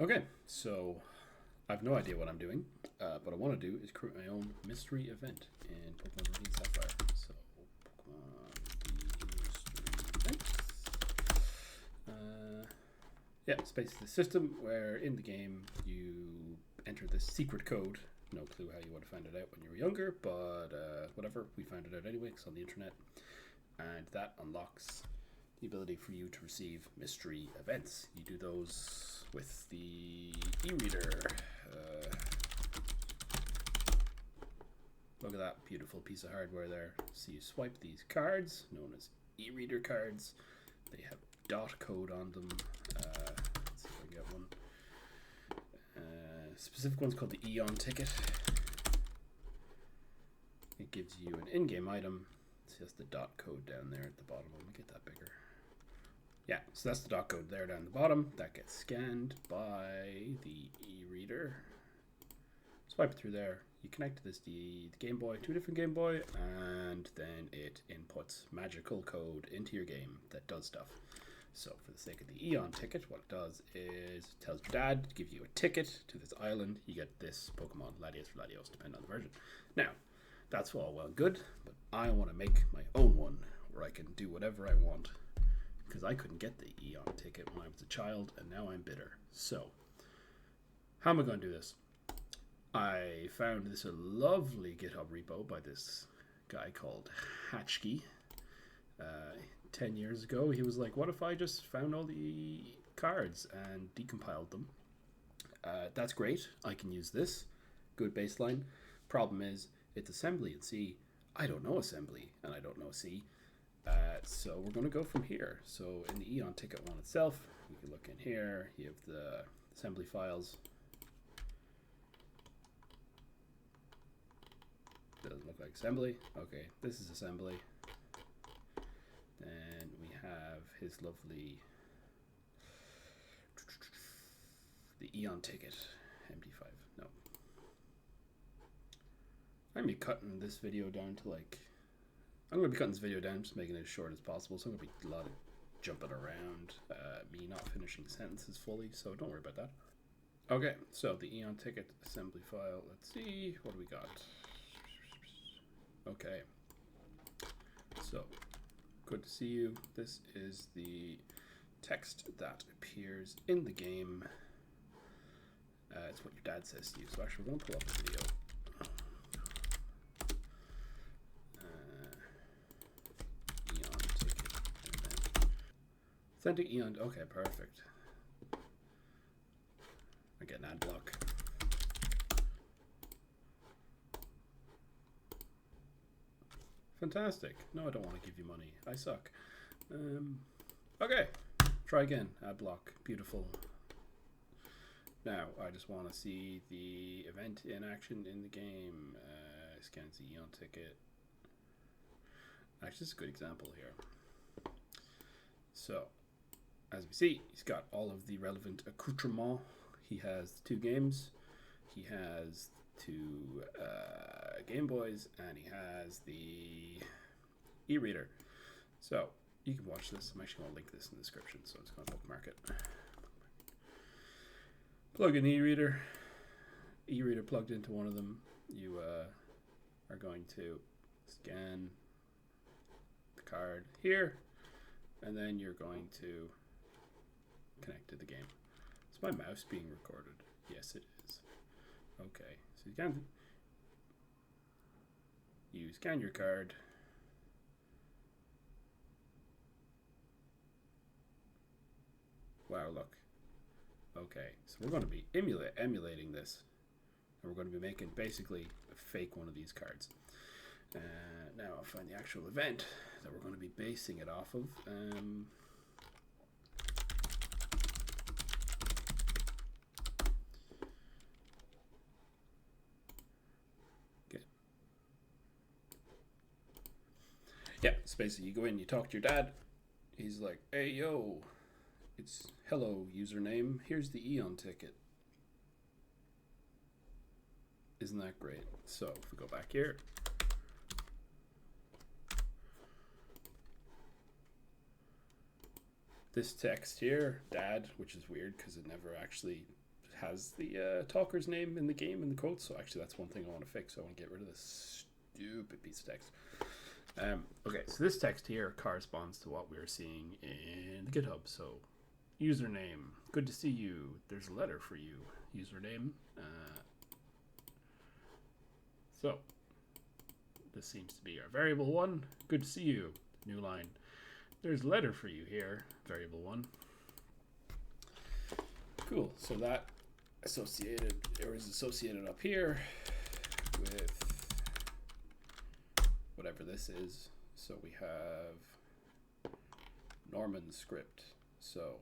Okay, so I have no idea what I'm doing. What I want to do is create my own mystery event in Pokemon Ruby Sapphire. So, Pokemon Mystery Event. Yeah, it's basically a system where in the game you enter this secret code. No clue how you would have found it out when you were younger, but whatever, we found it out anyway, it's on the internet. And that unlocks the ability for you to receive mystery events. You do those with the e-reader. Look at that beautiful piece of hardware there. So you swipe these cards, known as e-reader cards. They have dot code on them. Let's see if I can get one. Specific one's called the Eon ticket. It gives you an in-game item. It's just the dot code down there at the bottom. Let me get that bigger. Yeah, so that's the dot code there down the bottom. That gets scanned by the e-reader. Swipe it through there. You connect to this the Game Boy to a different Game Boy, and then it inputs magical code into your game that does stuff. So for the sake of the Eon ticket, what it does is it tells your dad to give you a ticket to this island. You get this Pokemon, Latios or Latios, depending on the version. Now, that's all well and good, but I want to make my own one where I can do whatever I want, because I couldn't get the Eon ticket when I was a child, and now I'm bitter. So, how am I going to do this? I found this a lovely GitHub repo by this guy called Hatchkey. 10 years ago, he was like, what if I just found all the cards and decompiled them? That's great. I can use this. Good baseline. Problem is, it's assembly in C. I don't know assembly, and I don't know C. So we're going to go from here. So in the Eon ticket one itself, you can look in here. You have the assembly files. Doesn't look like assembly. Okay, this is assembly. Then we have his lovely the Eon ticket MD5. No, I'm gonna be cutting this video down to like just making it as short as possible. So I'm gonna be a lot of jumping around, me not finishing sentences fully. So don't worry about that. Okay, so the Eon ticket assembly file. Let's see what do we got. Okay, so good to see you. This is the text that appears in the game. It's what your dad says to you. So actually, we're going to pull up the video. Eon ticket event. Authentic Eon. Okay, perfect. I get an ad block. Fantastic. No, I don't want to give you money. I suck. Okay. Try again. Ad block. Beautiful. Now, I just want to see the event in action in the game. Scans the Eon ticket. Actually, this is a good example here. So, as we see, he's got all of the relevant accoutrements. He has 2 games. He has 2 Game Boys, and he has the e-reader. So you can watch this. I'm actually going to link this in the description, so it's going to bookmark it. Plug in the e-reader. E-reader plugged into one of them. You are going to scan the card here, and then you're going to connect to the game. Is my mouse being recorded? Yes, it is. Okay, so you scan your card. Wow, look. Okay, so we're going to be emulating this, and we're going to be making basically a fake one of these cards. Now I'll find the actual event that we're going to be basing it off of. Yeah, so basically you go in, you talk to your dad. He's like, hey, yo, it's hello username. Here's the Eon ticket. Isn't that great? So if we go back here. This text here, dad, which is weird because it never actually has the talker's name in the game in the quotes. So actually, that's one thing I want to fix. So I want to get rid of this stupid piece of text. Okay, so this text here corresponds to what we were seeing in the GitHub. So username, good to see you. There's a letter for you. Username. So this seems to be our variable one. Good to see you. New line. There's a letter for you here. Variable one. Cool. So that is associated up here with whatever this is. So we have Norman script. So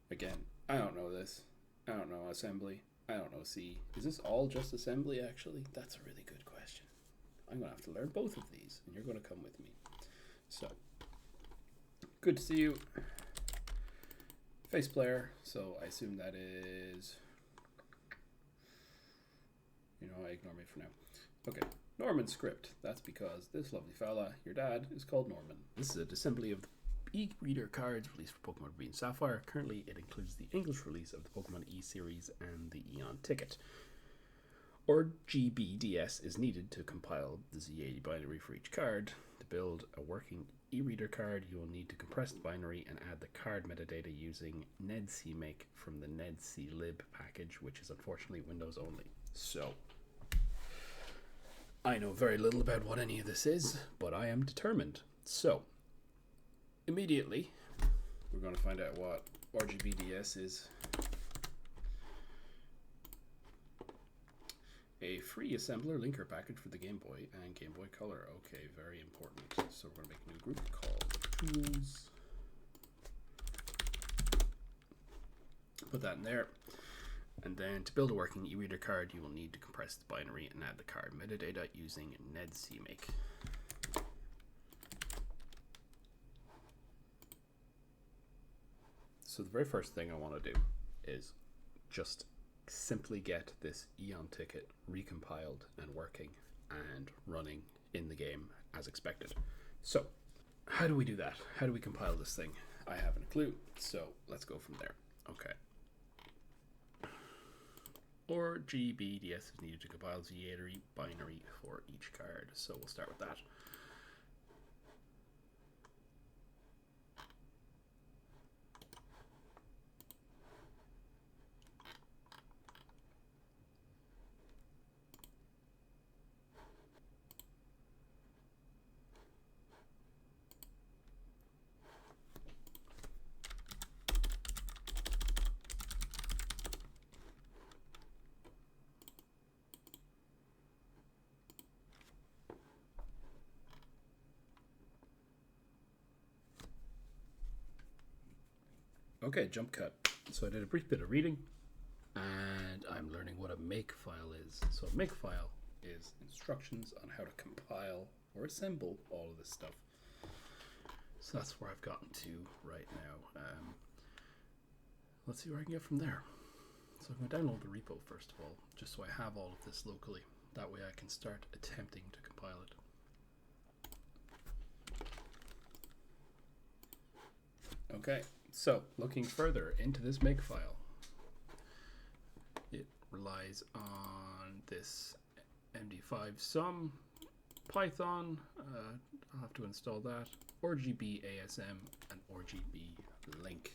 again, I don't know this. I don't know assembly. I don't know C. Is this all just assembly actually? That's a really good question. I'm going to have to learn both of these and you're going to come with me. So, good to see you. Face player. So I assume that is, ignore me for now. Okay. Norman script. That's because this lovely fella, your dad, is called Norman. This is an assembly of the eReader cards released for Pokémon Ruby Sapphire. Currently, it includes the English release of the Pokémon E-Series and the Eon ticket. RGBDS is needed to compile the Z80 binary for each card. To build a working eReader card, you will need to compress the binary and add the card metadata using nedcmake from the nedclib package, which is unfortunately Windows only. So, I know very little about what any of this is, but I am determined. So, immediately, we're going to find out what RGBDS is. A free assembler linker package for the Game Boy and Game Boy Color. Okay, very important. So we're going to make a new group called Tools. Put that in there. And then to build a working eReader card, you will need to compress the binary and add the card metadata using nedcmake. So the very first thing I want to do is just simply get this Eon ticket recompiled and working and running in the game as expected. So how do we do that? How do we compile this thing? I haven't a clue, so let's go from there. Okay. RGBDS is needed to compile Z80 binary for each card, so we'll start with that. Okay, jump cut. So I did a brief bit of reading and I'm learning what a make file is. So a make file is instructions on how to compile or assemble all of this stuff. So that's where I've gotten to right now. Let's see where I can get from there. So I'm going to download the repo first of all, just so I have all of this locally. That way I can start attempting to compile it. Okay, so looking further into this make file, it relies on this MD5 sum, Python, I'll have to install that, RGB ASM, and RGB link.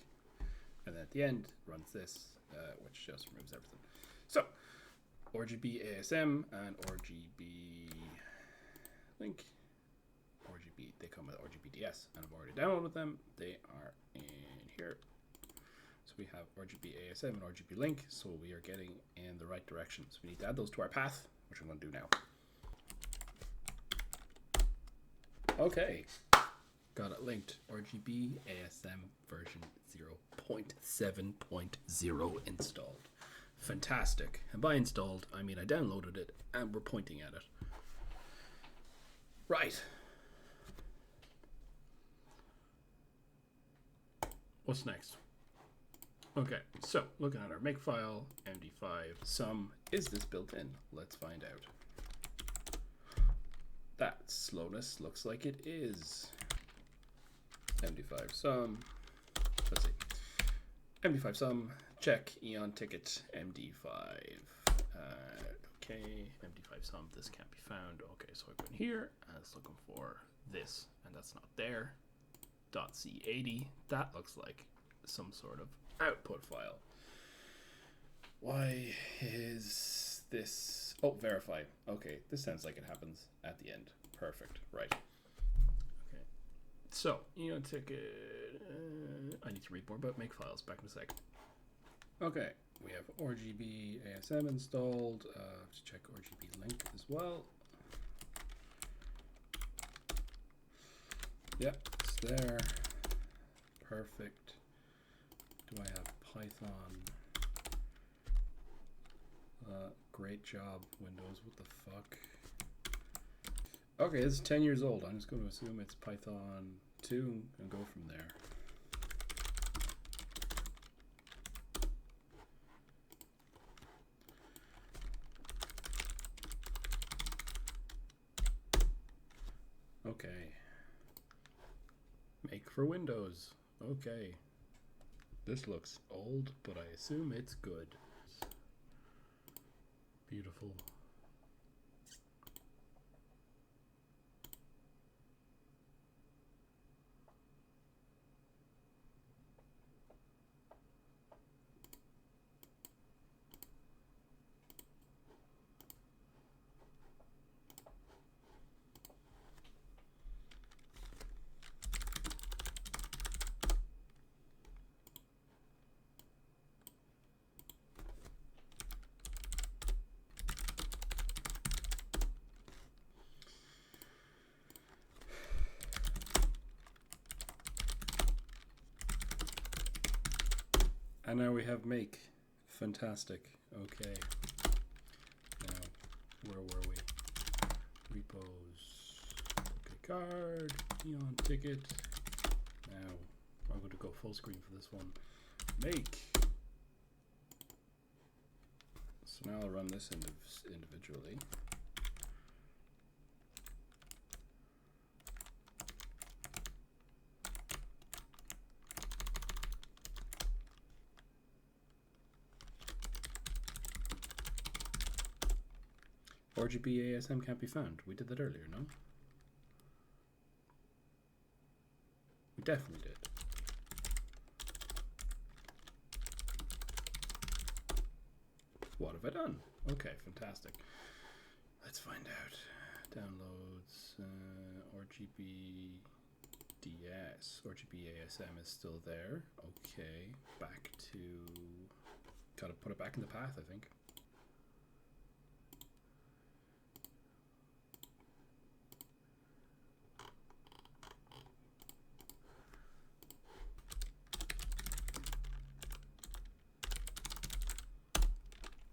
And then at the end, runs this, which just removes everything. So, RGB ASM and RGB link. RGB, they come with RGBDS, and I've already downloaded them. They are in here. So we have RGB ASM and RGB link, so we are getting in the right direction. So we need to add those to our path, which I'm going to do now. Okay, got it linked. RGB ASM version 0.7.0 installed. Fantastic. And by installed, I mean I downloaded it and we're pointing at it. Right. What's next? Okay, so looking at our makefile, MD5 sum, is this built in? Let's find out. That slowness looks like it is. MD5 sum, let's see. MD5 sum, check Eon ticket MD5. Okay, MD5 sum, this can't be found. Okay, so I go in here and it's looking for this, and that's not there. .c80, that looks like some sort of output file. Why is this? Oh, verify. Okay, this sounds like it happens at the end. Perfect, right. Okay, so Eon ticket, I need to read more about make files, back in a sec. Okay, we have RGB ASM installed. To check RGB link as well. Yep, it's there. Perfect. Do I have Python? Great job, Windows. What the fuck? Okay, this is 10 years old. I'm just going to assume it's Python 2 and go from there. Okay. Make for Windows. Okay. This looks old, but I assume it's good. Beautiful. And now we have make. Fantastic. Okay. Now, where were we? Repos. Okay, card. Eon ticket. Now, I'm going to go full screen for this one. Make. So now I'll run this individually. RGB ASM can't be found. We did that earlier, no? We definitely did. What have I done? Okay, fantastic. Let's find out. Downloads, RGB DS. RGB ASM is still there. Okay, back to... Gotta put it back in the path, I think.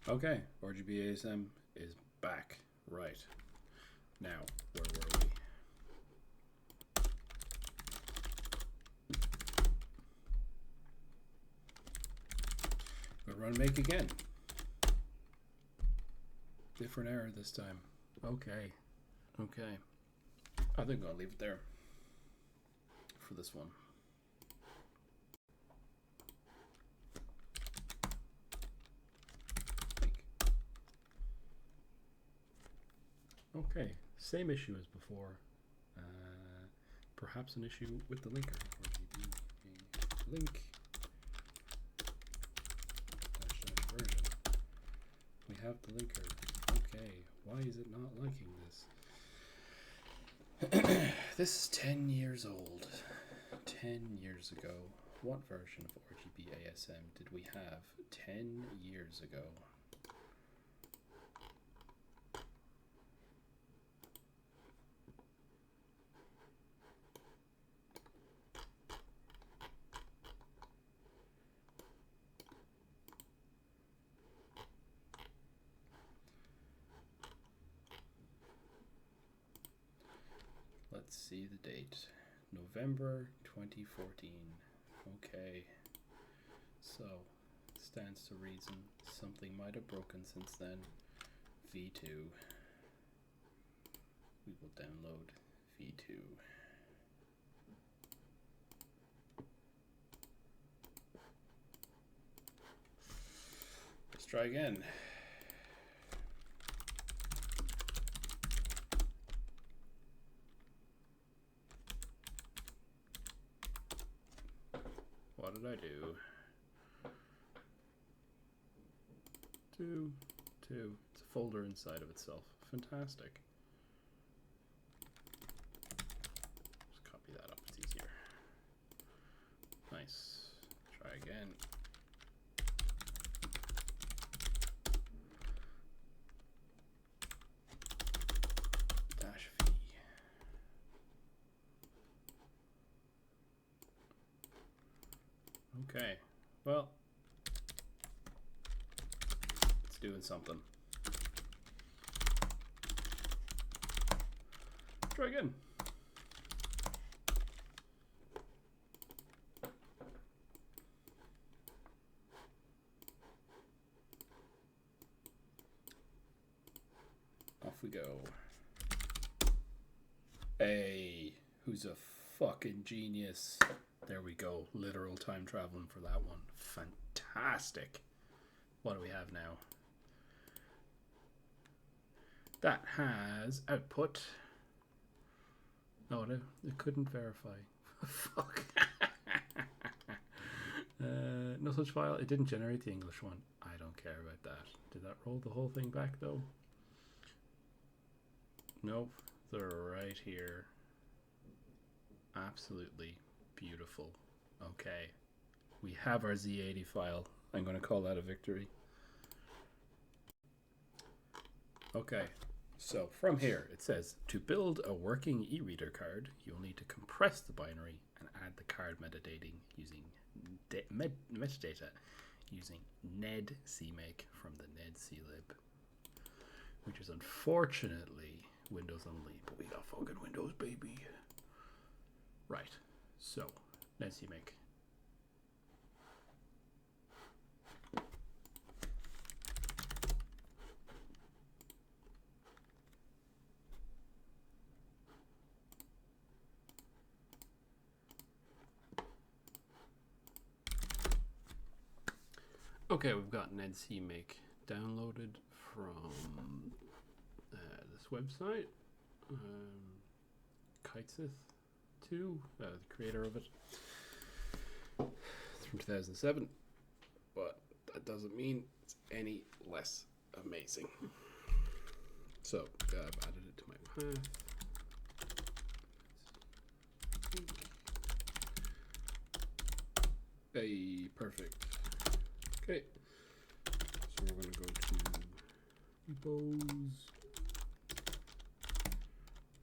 Okay, RGB ASM is back. Right. Now, where were we? We'll run make again. Different error this time. Okay. Okay. I think I'll leave it there for this one. Okay, same issue as before. Perhaps an issue with the linker. RGB link -- version. We have the linker. Okay, why is it not liking this? This is 10 years old. 10 years ago. What version of RGB ASM did we have 10 years ago? Let's see the date. November 2014. Okay. So, stands to reason something might have broken since then. V2. We will download V2. try again. What did I do? 2, 2. It's a folder inside of itself. Fantastic. Just copy that up, it's easier. Nice. Try again. Dash V. Okay, well, it's doing something. Try again. Off we go. Hey, who's a fucking genius? There we go. Literal time traveling for that one. Fantastic. What do we have now? That has output. Oh, it couldn't verify. Fuck. No such file. It didn't generate the English one. I don't care about that. Did that roll the whole thing back though? Nope. They're right here. Absolutely beautiful. Okay. We have our Z80 file. I'm going to call that a victory. Okay. So from here, it says, to build a working e-reader card, you'll need to compress the binary and add the card metadata using metadata using ned CMake from the ned CLib, which is unfortunately Windows only, but we got fucking Windows, baby. Right. So, ned CMake. Okay, we've got ned CMake downloaded from this website. Kitesith2, the creator of it. It's from 2007, but that doesn't mean it's any less amazing. So I've added it to my path. Hey, perfect. Okay, so we're going to go to repos,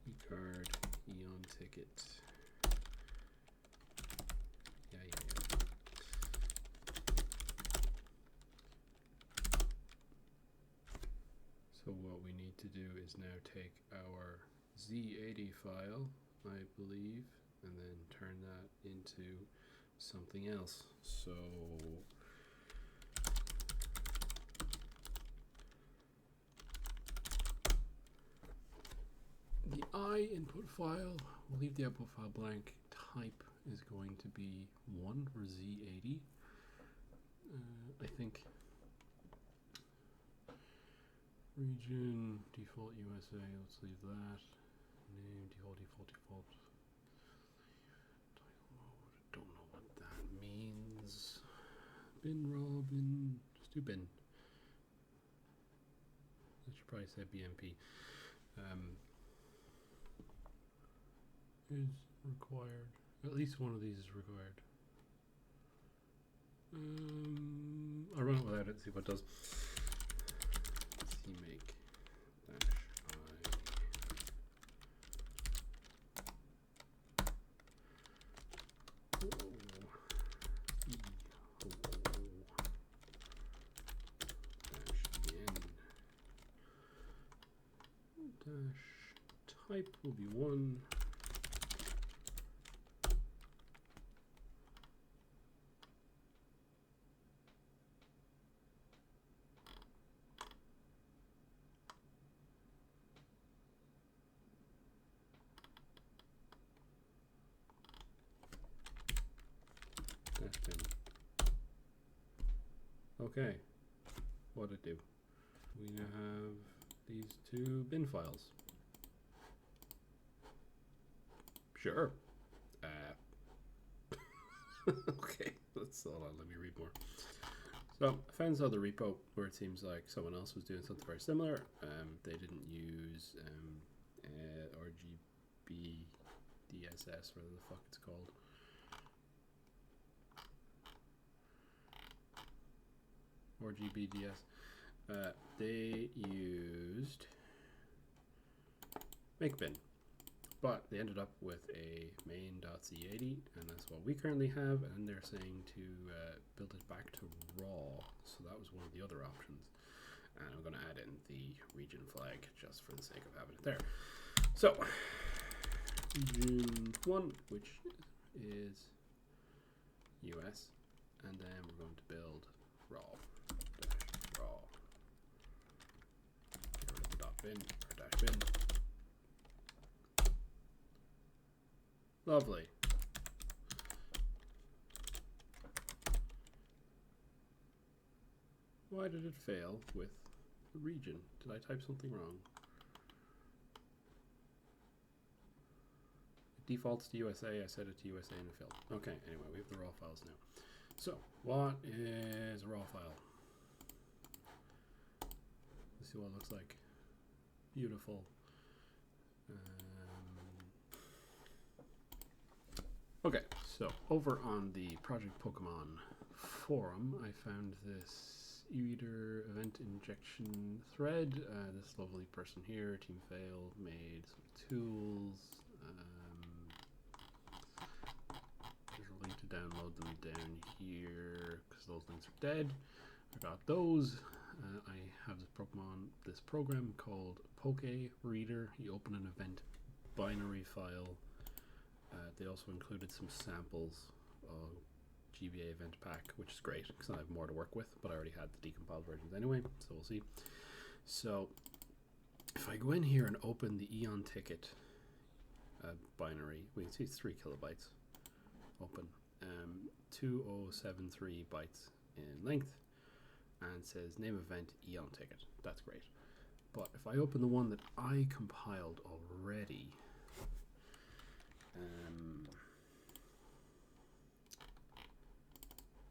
eCard, Eon ticket. Yeah. So what we need to do is now take our Z80 file, I believe, and then turn that into something else. So the I input file, we'll leave the output file blank. Type is going to be 1 for Z80. I think region, default USA, let's leave that. Name, default. Title mode, don't know what that means. Bin Robin, just do bin. I should probably say BMP. Is required. At least one of these is required. I'll run it without it, see what it does. CMake -I. Dash type will be 1. Okay. What'd it do? We now have these two bin files. Sure. Okay, hold on, let me read more. So I found this other repo where it seems like someone else was doing something very similar. They didn't use RGB DSS, whatever the fuck it's called. RGBDS. They used MakeBin, but they ended up with a main.c80, and that's what we currently have. And they're saying to build it back to raw. So that was one of the other options. And I'm going to add in the region flag just for the sake of having it there. So region 1, which is US, and then we're going to build raw. Raw. Get rid of the dot bin or dash bin. Lovely. Why did it fail with the region? Did I type something wrong? It defaults to USA. I set it to USA and it failed. Okay, anyway, we have the raw files now. So, what is a raw file? Let's see what it looks like. Beautiful. Okay, so over on the Project Pokemon forum, I found this eReader event injection thread. This lovely person here, Team Fail, made some tools. There's a link to download them down here because those links are dead. I got those. I have this program called Poké-Reader. You open an event binary file. They also included some samples of GBA event pack, which is great because I have more to work with, but I already had the decompiled versions anyway, so we'll see. So if I go in here and open the Eon ticket binary, we can see it's 3 kilobytes open, 2073 bytes in length, and says name event Eon ticket. That's great. But if I open the one that I compiled already,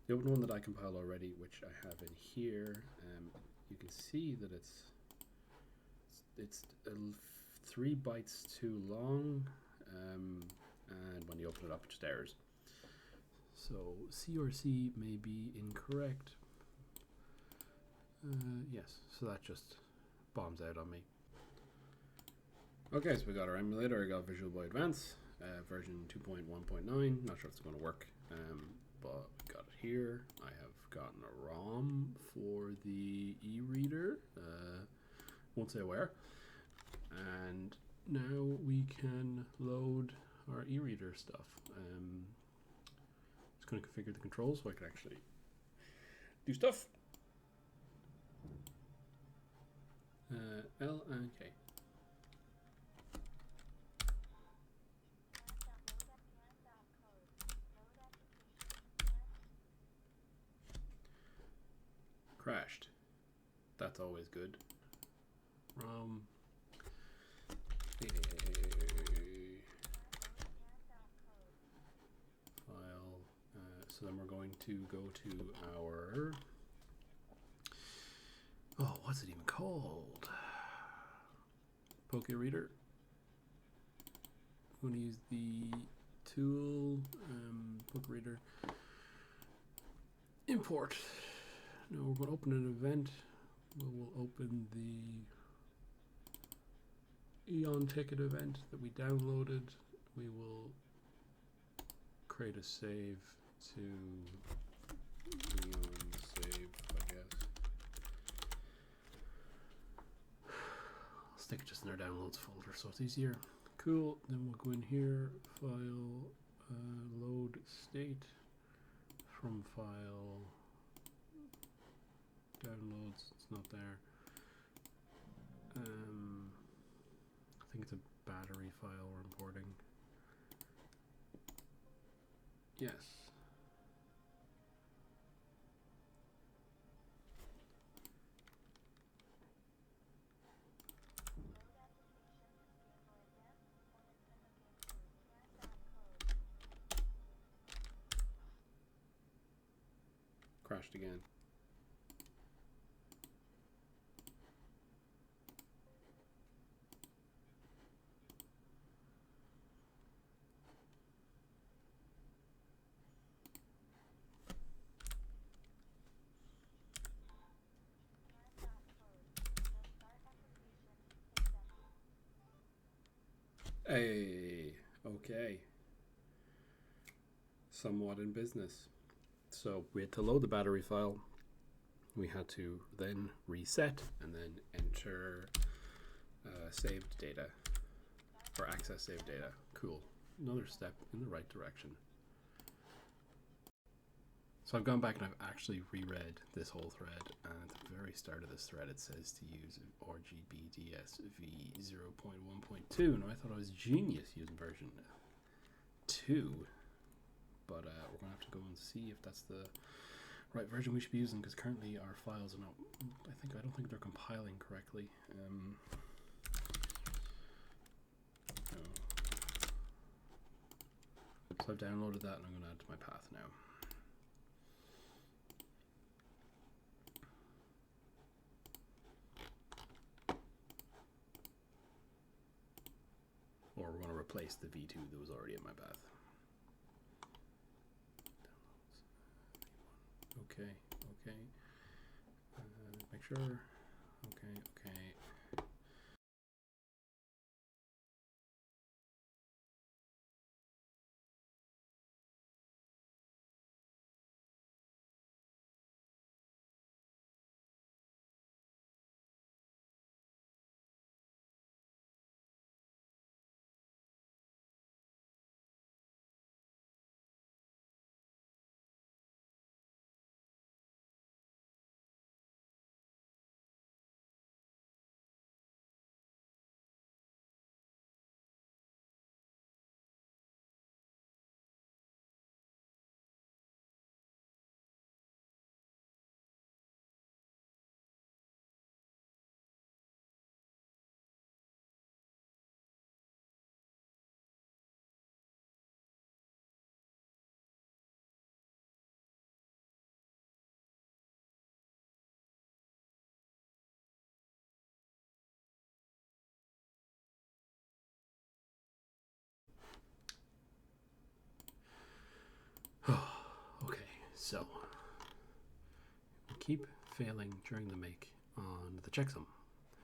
the open one that I compiled already, which I have in here, you can see that it's 3 bytes too long, and when you open it up, it just errors. So CRC may be incorrect. Yes, so that just bombs out on me. Okay, so we got our emulator. I got Visual Boy Advance, version 2.1.9. Not sure if it's going to work, but we got it here. I have gotten a ROM for the eReader. Won't say where. And now we can load our eReader stuff. Just going to configure the controls so I can actually do stuff. L and K. Crashed. That's always good. ROM. File. So then we're going to go to our. Oh, what's it even called? Poké-Reader. I'm going to use the tool, Poké-Reader. Import. Now we're going to open an event. We'll open the Eon ticket event that we downloaded. We will create a save to Eon save, I guess. I'll stick it just in our downloads folder so it's easier. Cool. Then we'll go in here, file, load state, from file, downloads, it's not there. I think it's a battery file we're importing. Yes. crashed again. Hey, okay. Somewhat in business. So we had to load the battery file. We had to then reset and then enter saved data or access saved data. Cool. Another step in the right direction. So I've gone back and I've actually reread this whole thread, and at the very start of this thread it says to use RGBDSV 0.1.2. Now I thought I was genius using version 2, but we're going to have to go and see if that's the right version we should be using, because currently our files are not, I don't think they're compiling correctly. So I've downloaded that and I'm going to add it to my path now. Or we're going to replace the V2 that was already in my path. Okay, okay. Make sure. Okay, okay. Okay, so we keep failing during the make on the checksum.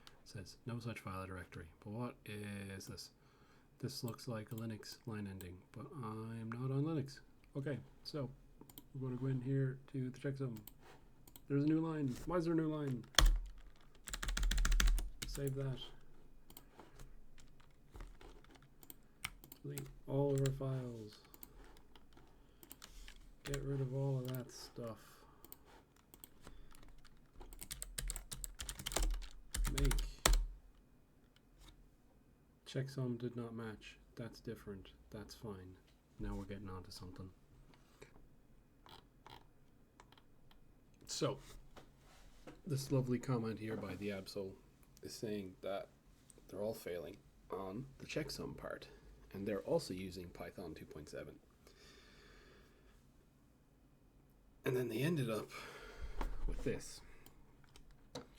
It says no such file directory. But what is this? This looks like a Linux line ending, but I'm not on Linux. Okay, so we're going to go in here to the checksum. There's a new line. Why is there a new line? Save that. Delete all of our files. Get rid of all of that stuff. Make. Checksum did not match. That's different. That's fine. Now we're getting on to something. So, this lovely comment here by the Absol is saying that they're all failing on the checksum part, and they're also using Python 2.7. And then they ended up with this.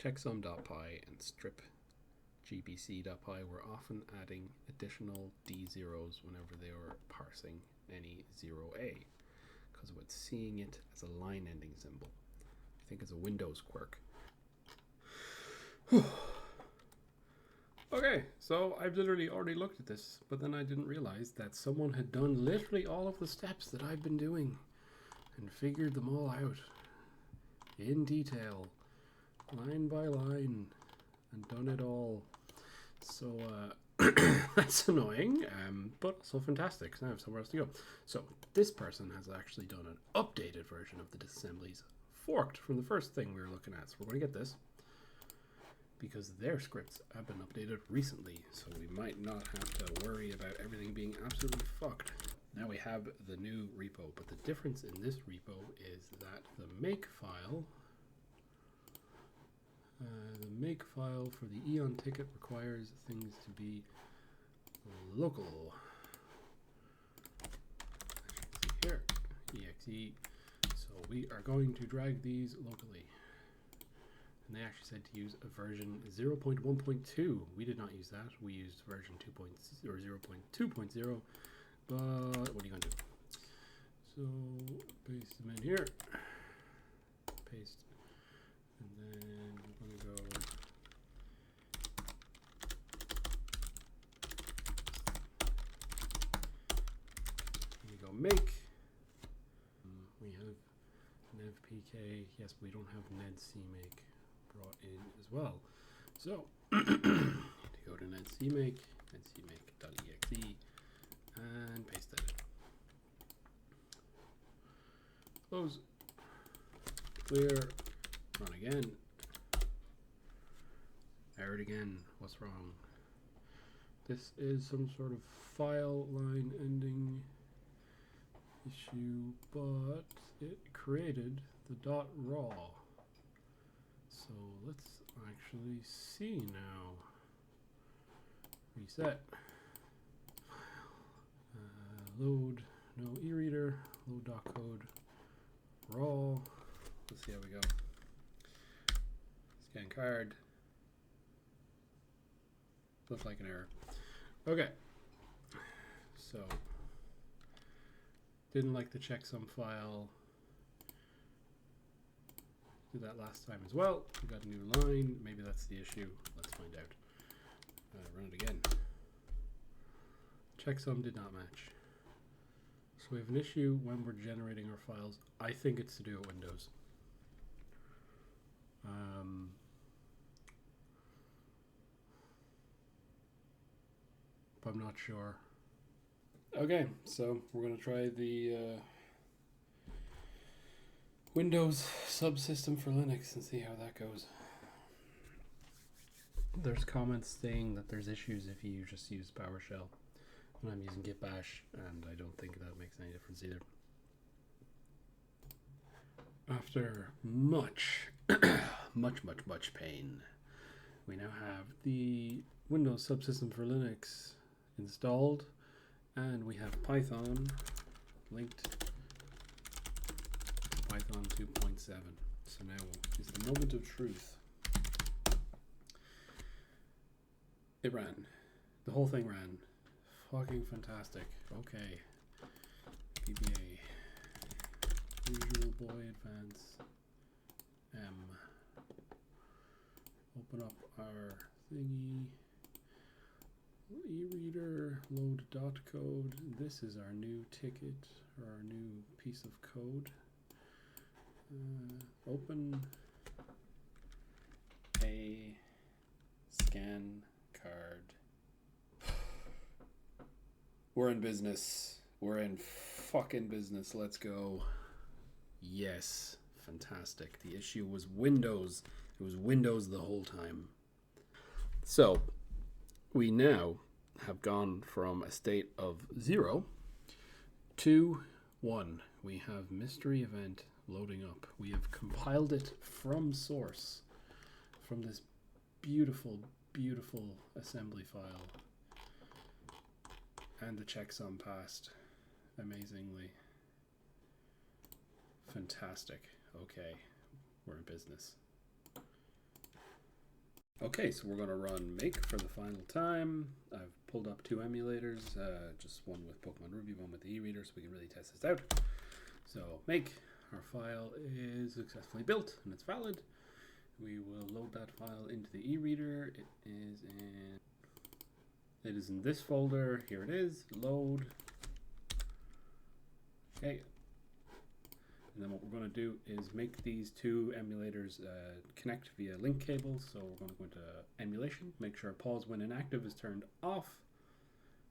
Checksum.py and strip gbc.py were often adding additional D0s whenever they were parsing any 0A, because it was seeing it as a line ending symbol. I think it's a Windows quirk. Okay, so I've literally already looked at this, but then I didn't realize that someone had done literally all of the steps that I've been doing and figured them all out in detail, line by line, and done it all. So that's annoying, but also fantastic, because now I have somewhere else to go. So this person has actually done an updated version of the disassemblies, forked from the first thing we were looking at. So we're going to get this, because their scripts have been updated recently, so we might not have to worry about everything being absolutely fucked. Now we have the new repo, but the difference in this repo is that the make file for the Eon ticket requires things to be local. Here, exe. So we are going to drag these locally. And they actually said to use a version 0.1.2. We did not use that. We used version 0.2.0. But what are you going to do? So paste them in here. Paste. And then we're going to go. Make. We have nevpk. Yes, we don't have nedcmake brought in as well. So need to go to nedcmake, nedcmake.exe, and paste that in. Close. Clear. Run again. Error it again. What's wrong? This is some sort of file line ending issue, but it created the .raw. So let's actually see now. Reset. Load. No eReader. Load .code. Raw. Let's see how we go. Scan card. Looks like an error. Okay. So didn't like the checksum file. Did that last time as well. We got a new line. Maybe that's the issue. Let's find out. Run it again. Checksum did not match. So we have an issue when we're generating our files. I think it's to do with Windows. But I'm not sure. Okay, so we're going to try the Windows subsystem for Linux and see how that goes. There's comments saying that there's issues if you just use PowerShell. And I'm using Git Bash, and I don't think that makes any difference either. After much, much pain, we now have the Windows subsystem for Linux installed. And we have Python linked to Python 2.7. So now is the moment of truth. It ran. The whole thing ran. Fucking fantastic. Okay. PBA. Visual Boy Advance. Open up our thingy. eReader, load .code. This is our new ticket, or our new piece of code. Open a scan card. We're in business. We're in fucking business. Let's go. Yes. Fantastic. The issue was Windows. It was Windows the whole time. So we now have gone from a state of 0 to 1. We have mystery event loading up. We have compiled it from source, from this beautiful, beautiful assembly file. And the checksum passed amazingly. Fantastic. Okay, we're in business. Okay, so we're going to run make for the final time. I've pulled up 2 emulators, just one with Pokémon Ruby, one with the eReader, so we can really test this out. So make, our file is successfully built and it's valid. We will load that file into the eReader. It is in this folder. Here it is. Load. Okay. And then what we're going to do is make these 2 emulators connect via link cable. So we're going to go into emulation, make sure pause when inactive is turned off.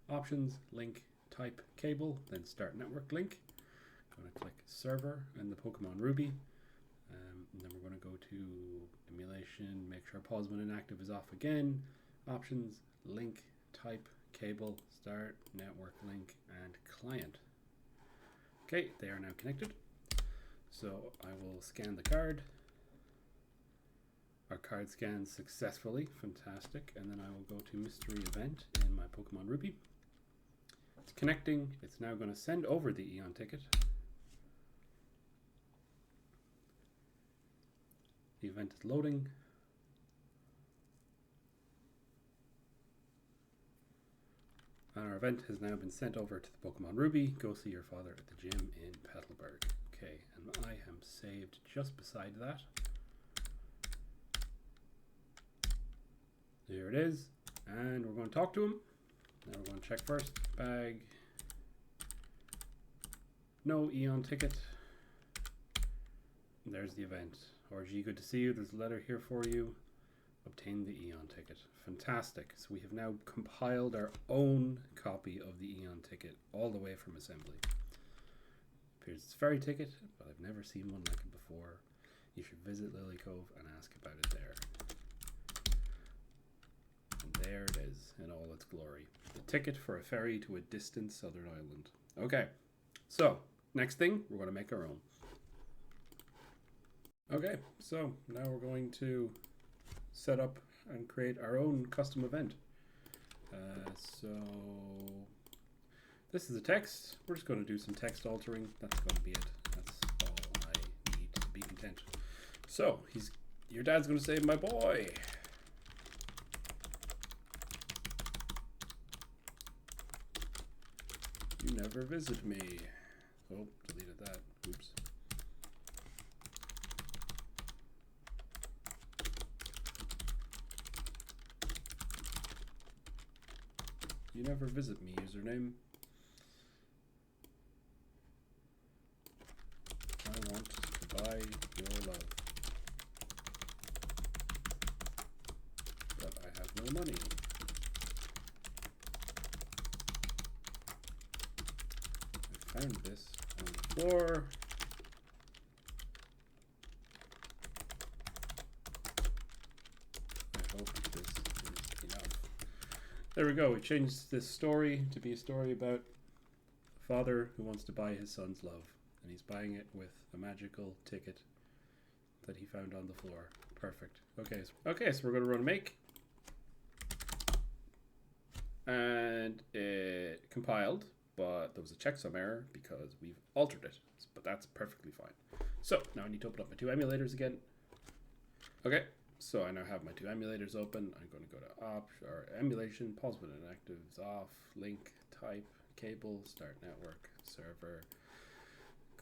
Options, link, type, cable, then start network link. I'm going to click server and the Pokémon Ruby. And then we're going to go to emulation, make sure pause when inactive is off again. Options, link, type, cable, start, network link, and client. Okay, they are now connected. So I will scan the card. Our card scans successfully, fantastic. And then I will go to mystery event in my Pokémon Ruby. It's connecting. It's now going to send over the Eon ticket. The event is loading. And our event has now been sent over to the Pokemon Ruby. Go see your father at the gym in Petalburg. Okay, and I am saved just beside that. There it is. And we're going to talk to him. Now we're going to check first. Bag. No Eon ticket. And there's the event. RG, good to see you. There's a letter here for you. Obtain the Eon ticket. Fantastic. So we have now compiled our own copy of the Eon ticket all the way from assembly. Appears it's a ferry ticket, but I've never seen one like it before. You should visit Lily Cove and ask about it there. And there it is in all its glory. The ticket for a ferry to a distant southern island. Okay, so next thing, we're going to make our own. Okay, so now we're going to set up and create our own custom event. So this is a text. We're just going to do some text altering. That's going to be it. That's all I need to be content. So your dad's going to say, my boy. You never visit me. Oh, deleted that. Oops. You never visit me, username. I want to buy your love. But I have no money. I found this on the floor. I hope this is enough. There we go. We changed this story to be a story about a father who wants to buy his son's love. And he's buying it with a magical ticket that he found on the floor. Perfect. Okay, so we're going to run make. And it compiled, but there was a checksum error because we've altered it. But that's perfectly fine. So now I need to open up my two emulators again. Okay. So I now have my two emulators open. I'm going to go to emulation, pause when inactives off, link, type, cable, start network, server.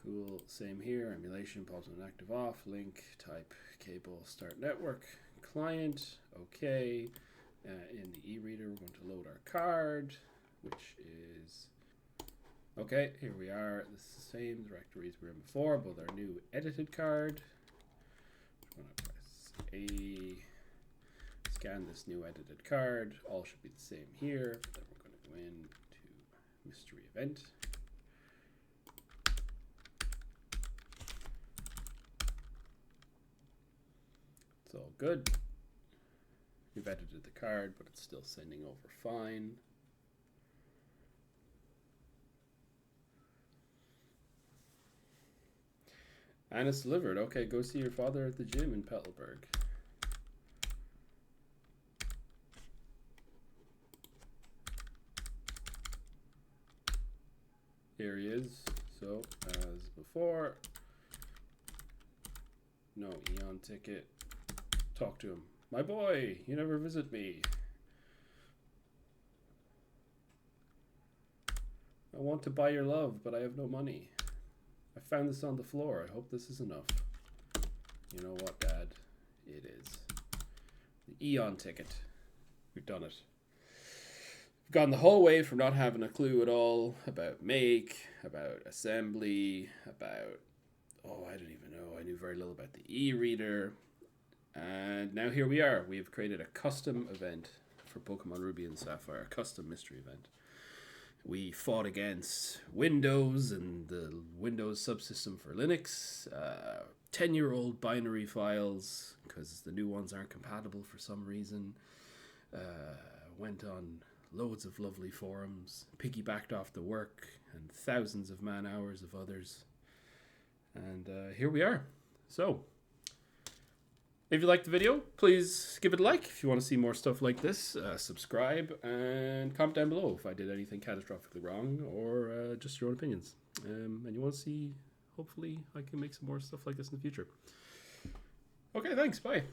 Cool. Same here. Emulation, pause when inactive off, link, type, cable, start network, client. Okay. In the eReader, we're going to load our card, which is okay. Here we are. This is the same directories we were in before, but our new edited card. I'm going to press A, scan this new edited card. All should be the same here. Then we're going to go in to mystery event. It's all good. We've edited the card, but it's still sending over fine. And it's delivered. Okay, go see your father at the gym in Petalburg. Here he is. So, as before, no Eon ticket. Talk to him. My boy, you never visit me. I want to buy your love, but I have no money. I found this on the floor. I hope this is enough. You know what, Dad? It is. The Eon ticket. We've done it. We've gone the whole way from not having a clue at all about make, about assembly, about... Oh, I don't even know. I knew very little about the eReader. And now here we are. We've created a custom event for Pokemon Ruby and Sapphire, a custom mystery event. We fought against Windows and the Windows subsystem for Linux, 10-year-old binary files, because the new ones aren't compatible for some reason. Went on loads of lovely forums, piggybacked off the work and thousands of man-hours of others. And here we are. So, if you liked the video, please give it a like. If you want to see more stuff like this, subscribe and comment down below if I did anything catastrophically wrong or just your own opinions. And you want to see, hopefully, I can make some more stuff like this in the future. Okay, thanks. Bye.